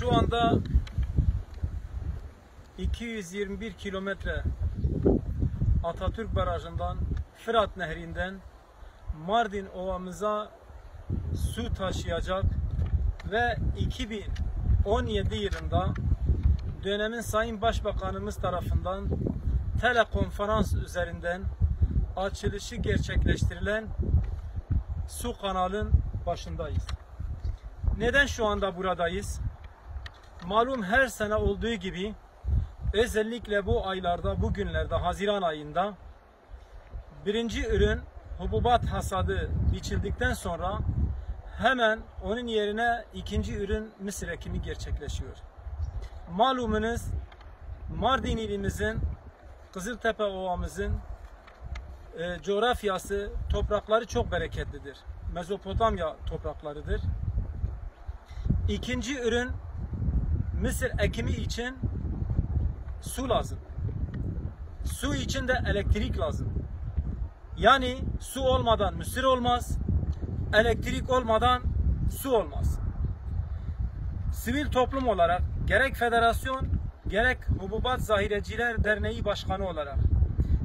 Şu anda 221 kilometre Atatürk Barajı'ndan, Fırat Nehri'nden Mardin Ovamıza su taşıyacak ve 2017 yılında dönemin Sayın Başbakanımız tarafından telekonferans üzerinden açılışı gerçekleştirilen su kanalın başındayız. Neden şu anda buradayız? Malum her sene olduğu gibi özellikle bu aylarda, bu günlerde, Haziran ayında birinci ürün hububat hasadı biçildikten sonra hemen onun yerine ikinci ürün mısır ekimi gerçekleşiyor. Malumunuz Mardin ilimizin, Kızıltepe Ovamızın coğrafyası, toprakları çok bereketlidir. Mezopotamya topraklarıdır. İkinci ürün mısır ekimi için su lazım. Su için de elektrik lazım. Yani su olmadan mısır olmaz, elektrik olmadan su olmaz. Sivil toplum olarak gerek federasyon gerek Hububat Zahireciler Derneği Başkanı olarak,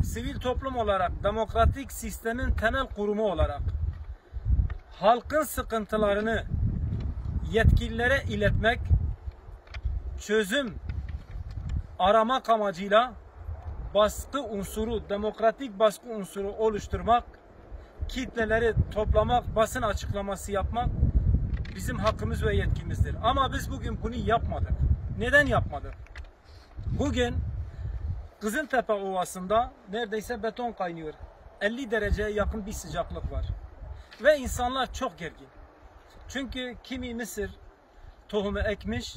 sivil toplum olarak, demokratik sistemin temel kurumu olarak halkın sıkıntılarını yetkililere iletmek, çözüm aramak amacıyla baskı unsuru, demokratik baskı unsuru oluşturmak, kitleleri toplamak, basın açıklaması yapmak bizim hakkımız ve yetkimizdir. Ama biz bugün bunu yapmadık. Neden yapmadık? Bugün Kızıltepe Ovası'nda neredeyse beton kaynıyor. 50 dereceye yakın bir sıcaklık var. Ve insanlar çok gergin. Çünkü kimi mısır tohumu ekmiş,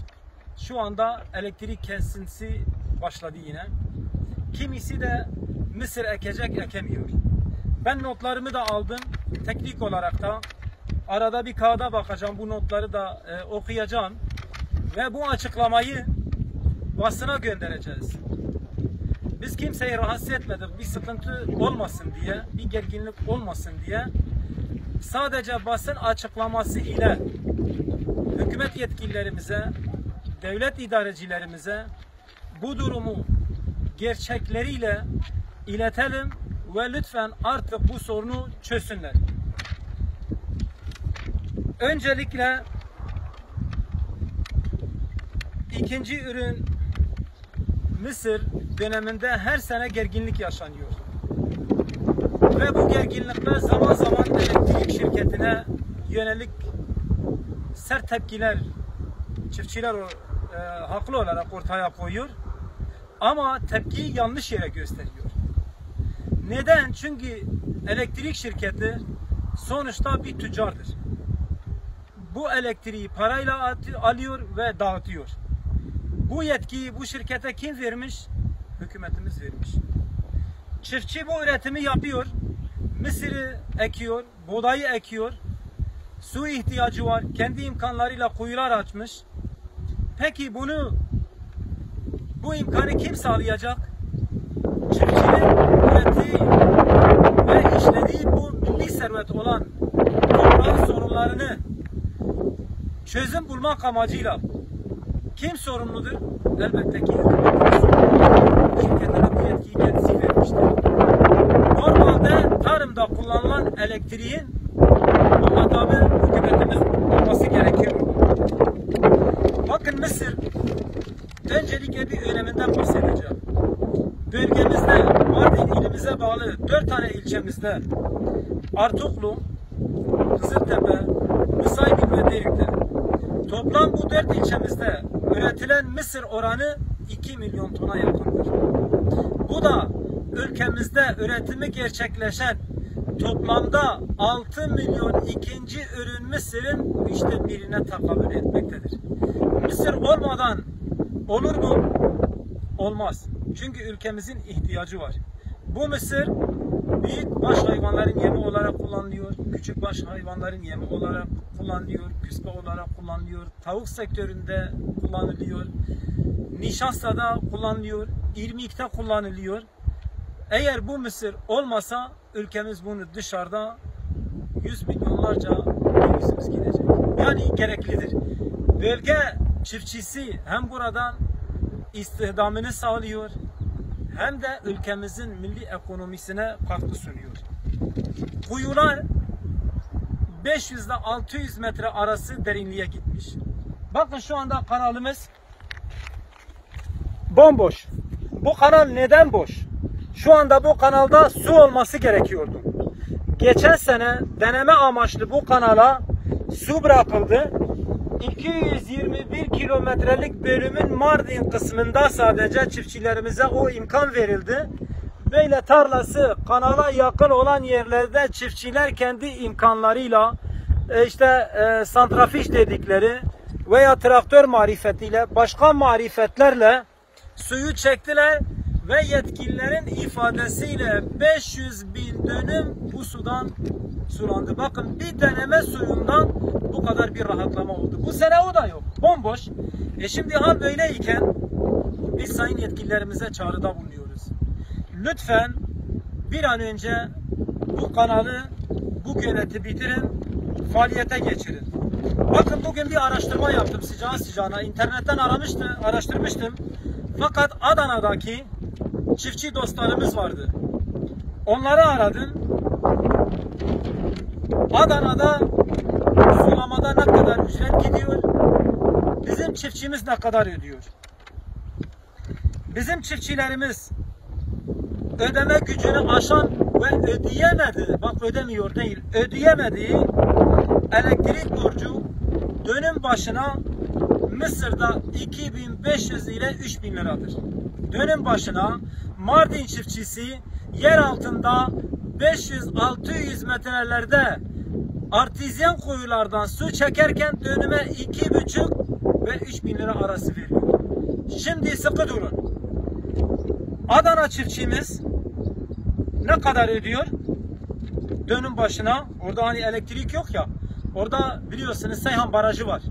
şu anda elektrik kesintisi başladı yine. Kimisi de mısır ekecek, ekemiyor. Ben notlarımı da aldım. Teknik olarak da arada bir kağıda bakacağım. Bu notları da okuyacağım. Ve bu açıklamayı basına göndereceğiz. Biz kimseyi rahatsız etmedik. Bir sıkıntı olmasın diye, bir gerginlik olmasın diye sadece basın açıklaması ile hükümet yetkililerimize, devlet idarecilerimize bu durumu gerçekleriyle iletelim ve lütfen artık bu sorunu çözsünler. Öncelikle ikinci ürün mısır döneminde her sene gerginlik yaşanıyor. Ve bu gerginlikler zaman zaman elektrik şirketine yönelik sert tepkiler çiftçiler haklı olarak ortaya koyuyor. Ama tepkiyi yanlış yere gösteriyor. Neden? Çünkü elektrik şirketi sonuçta bir tüccardır. Bu elektriği parayla alıyor ve dağıtıyor. Bu yetkiyi bu şirkete kim vermiş? Hükümetimiz vermiş. Çiftçi bu üretimi yapıyor. Mısırı ekiyor, buğdayı ekiyor. Su ihtiyacı var. Kendi imkanlarıyla kuyular açmış. Peki bu imkanı kim sağlayacak? Çiftçinin ürettiği ve işlediği bu milli servet olan toprağın sorunlarını çözüm bulmak amacıyla kim sorumludur? Elbette ki şirketlere bu yetkiyi kendisi vermiştir. Normalde tarımda kullanılan elektriğin muhatabı hükümetimiz olması gerekiyor. Bakın Mısır, öncelikle bir öneminden bahsedeceğim. Bölgemizde, Mardin ilimize bağlı 4 tane ilçemizde Artuklu, Kızıltepe, Nusaybin ve Derik'te toplam bu 4 ilçemizde üretilen mısır oranı 2 milyon tona yakındır. Bu da ülkemizde üretimi gerçekleşen toplamda 6 milyon ikinci ürün mısırın 1/3'üne tekabül etmektedir. Mısır olmadan olur mu? Olmaz. Çünkü ülkemizin ihtiyacı var. Bu mısır büyük baş hayvanların yemi olarak kullanılıyor, küçük baş hayvanların yemi olarak kullanılıyor, küspe olarak kullanılıyor, tavuk sektöründe kullanılıyor, nişastada kullanılıyor, irmikte kullanılıyor. Eğer bu mısır olmasa ülkemiz bunu dışarıda 100 milyonlarca dövizimiz gidecek. Yani gereklidir. Bölge çiftçisi hem buradan istihdamını sağlıyor hem de ülkemizin milli ekonomisine katkı sunuyor. Kuyular 500 ile 600 metre arası derinliğe gitmiş. Bakın şu anda kanalımız bomboş. Bu kanal neden boş? Şu anda bu kanalda su olması gerekiyordu. Geçen sene deneme amaçlı bu kanala su bırakıldı. 221 kilometrelik bölümün Mardin kısmında sadece çiftçilerimize o imkan verildi. Böyle tarlası kanala yakın olan yerlerde çiftçiler kendi imkanlarıyla santrafiş dedikleri veya traktör marifetiyle başka marifetlerle suyu çektiler ve yetkililerin ifadesiyle 500.000 dönüm bu sudan sulandı. Bakın bir deneme suyundan bu kadar bir rahatlama oldu. Bu sene o da yok. Bomboş. Şimdi hal böyleyken biz sayın yetkililerimize çağrıda bulunuyoruz. Lütfen bir an önce bu kanalı, bu göleti bitirin, faaliyete geçirin. Bakın bugün bir araştırma yaptım sıcağı sıcağına. İnternetten araştırmıştım. Fakat Adana'daki çiftçi dostlarımız vardı. Onları aradım. Adana'da sulamada ne kadar ücret gidiyor? Bizim çiftçimiz ne kadar ödüyor? Bizim çiftçilerimiz ödeme gücünü aşan ve ödeyemedi, bak ödemiyor değil, ödeyemediği elektrik borcu dönüm başına Mısır'da 2500 ile 3000 liradır. Dönüm başına Mardin çiftçisi yer altında 500-600 metrelerde artizyen kuyulardan su çekerken dönüme 2,5 ve 3000 lira arası veriyor. Şimdi sıkı durun. Adana çiftçimiz ne kadar ödüyor? Dönüm başına, orada hani elektrik yok ya, orada biliyorsunuz Seyhan Barajı var.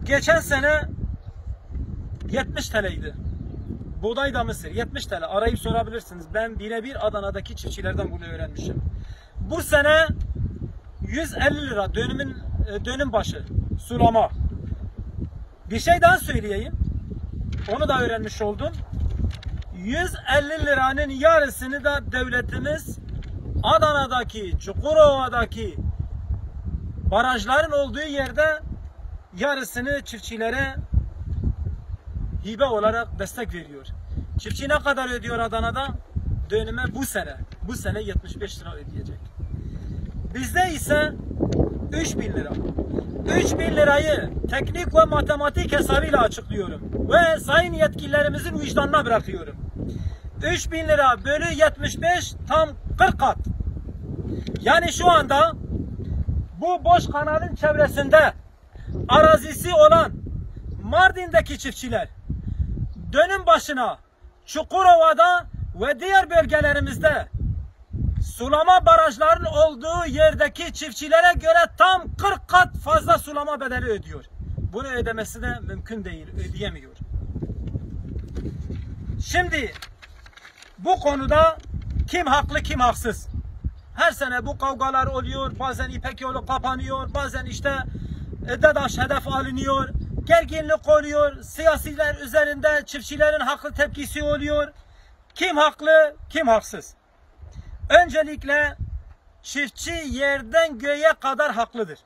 Geçen sene 70 TL'ydi. Buğday da mısır 70 TL. Arayıp sorabilirsiniz. Ben birebir Adana'daki çiftçilerden bunu öğrenmişim. Bu sene 150 lira dönüm başı sulama. Bir şey daha söyleyeyim. Onu da öğrenmiş oldum. 150 liranın yarısını da devletimiz Adana'daki, Çukurova'daki barajların olduğu yerde yarısını çiftçilere hibe olarak destek veriyor. Çiftçi ne kadar ödüyor Adana'da? Dönüme bu sene 75 lira ödeyecek. Bizde ise 3000 lira. 3000 lirayı teknik ve matematik hesabıyla açıklıyorum. Ve sayın yetkililerimizin vicdanına bırakıyorum. 3000 lira bölü 75 tam 40 kat. Yani şu anda bu boş kanalın çevresinde arazisi olan Mardin'deki çiftçiler dönüm başına Çukurova'da ve diğer bölgelerimizde sulama barajlarının olduğu yerdeki çiftçilere göre tam 40 kat fazla sulama bedeli ödüyor. Bunu ödemesi de mümkün değil, ödeyemiyor. Şimdi bu konuda kim haklı kim haksız? Her sene bu kavgalar oluyor, bazen İpek yolu kapanıyor, bazen DAEŞ hedef alınıyor, gerginlik oluyor, siyasiler üzerinde çiftçilerin haklı tepkisi oluyor. Kim haklı, kim haksız? Öncelikle çiftçi yerden göğe kadar haklıdır.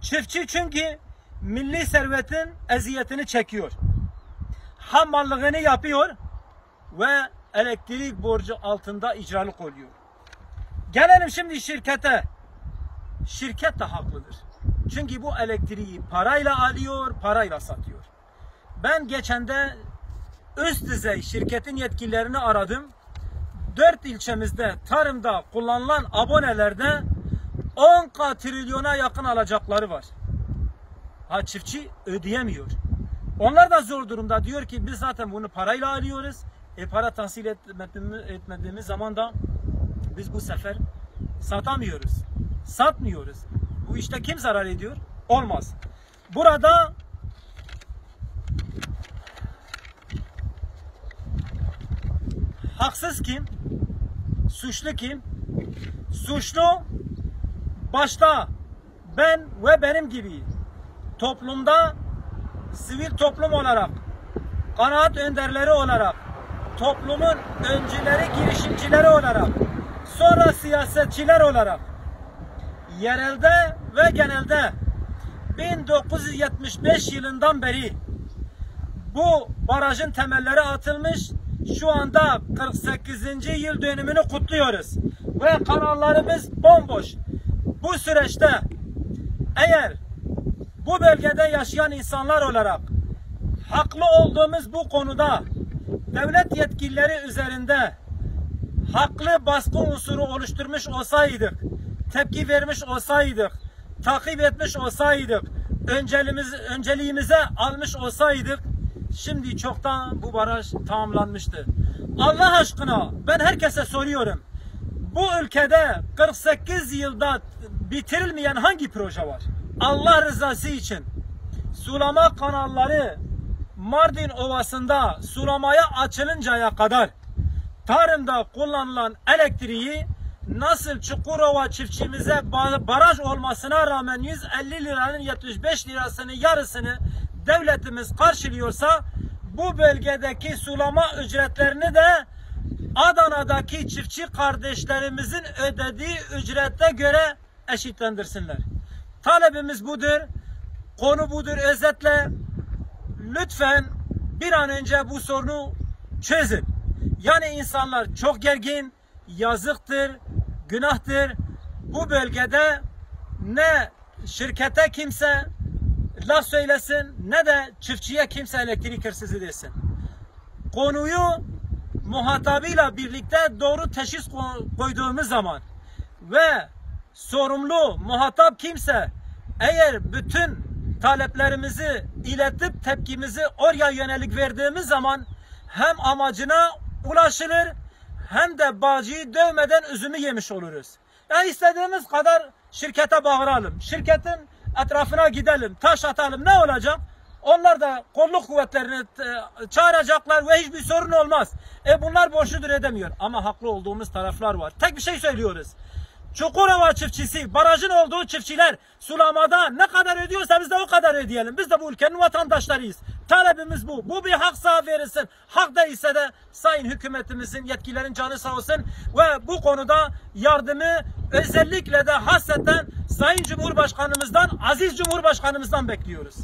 Çiftçi çünkü milli servetin eziyetini çekiyor. Hammallığını yapıyor ve elektrik borcu altında icralık oluyor. Gelelim şimdi şirkete. Şirket de haklıdır. Çünkü bu elektriği parayla alıyor, parayla satıyor. Ben geçende üst düzey şirketin yetkililerini aradım. 4 ilçemizde tarımda kullanılan abonelerde 10 trilyona yakın alacakları var. Ha, çiftçi ödeyemiyor. Onlar da zor durumda. Diyor ki biz zaten bunu parayla alıyoruz. Para tahsil etmediğimiz zaman da biz bu sefer satamıyoruz. Satmıyoruz. Bu işte kim zarar ediyor? Olmaz. Burada haksız kim? Suçlu kim? Suçlu başta ben ve benim gibi toplumda sivil toplum olarak, kanaat önderleri olarak, toplumun öncüleri, girişimcileri olarak, sonra siyasetçiler olarak yerelde ve genelde 1975 yılından beri bu barajın temelleri atılmış. Şu anda 48. yıl dönümünü kutluyoruz. Ve kanallarımız bomboş. Bu süreçte eğer bu bölgede yaşayan insanlar olarak haklı olduğumuz bu konuda devlet yetkilileri üzerinde haklı baskı unsuru oluşturmuş olsaydık, tepki vermiş olsaydık, takip etmiş olsaydık, önceliğimize almış olsaydık, şimdi çoktan bu baraj tamamlanmıştı. Allah aşkına ben herkese soruyorum. Bu ülkede 48 yılda bitirilmeyen hangi proje var? Allah rızası için sulama kanalları Mardin Ovası'nda sulamaya açılıncaya kadar tarımda kullanılan elektriği nasıl Çukurova çiftçimize baraj olmasına rağmen 150 liranın 75 lirasını yarısını devletimiz karşılıyorsa bu bölgedeki sulama ücretlerini de Adana'daki çiftçi kardeşlerimizin ödediği ücrete göre eşitlendirsinler. Talebimiz budur. Konu budur özetle. Lütfen bir an önce bu sorunu çözün. Yani insanlar çok gergin, yazıktır, günahtır. Bu bölgede ne şirkete kimse laf söylesin ne de çiftçiye kimse elektrik hırsızı desin. Konuyu muhatabıyla birlikte doğru teşhis koyduğumuz zaman ve sorumlu muhatap kimse eğer bütün taleplerimizi iletip tepkimizi oraya yönelik verdiğimiz zaman hem amacına ulaşılır hem de bağcıyı dövmeden üzümü yemiş oluruz. Yani istediğimiz kadar şirkete bağıralım. Şirketin etrafına gidelim, taş atalım. Ne olacak? Onlar da kolluk kuvvetlerini çağıracaklar ve hiçbir sorun olmaz. Bunlar borçludur edemiyor. Ama haklı olduğumuz taraflar var. Tek bir şey söylüyoruz. Çukurova çiftçisi, barajın olduğu çiftçiler sulamada ne kadar ödüyorsa biz de o kadar ödeyelim. Biz de bu ülkenin vatandaşlarıyız. Talebimiz bu. Bu bir haksa verilsin. Hak değilse de sayın hükümetimizin, yetkililerin canı sağ olsun ve bu konuda yardımı özellikle de hasreten sayın Cumhurbaşkanımızdan, aziz Cumhurbaşkanımızdan bekliyoruz.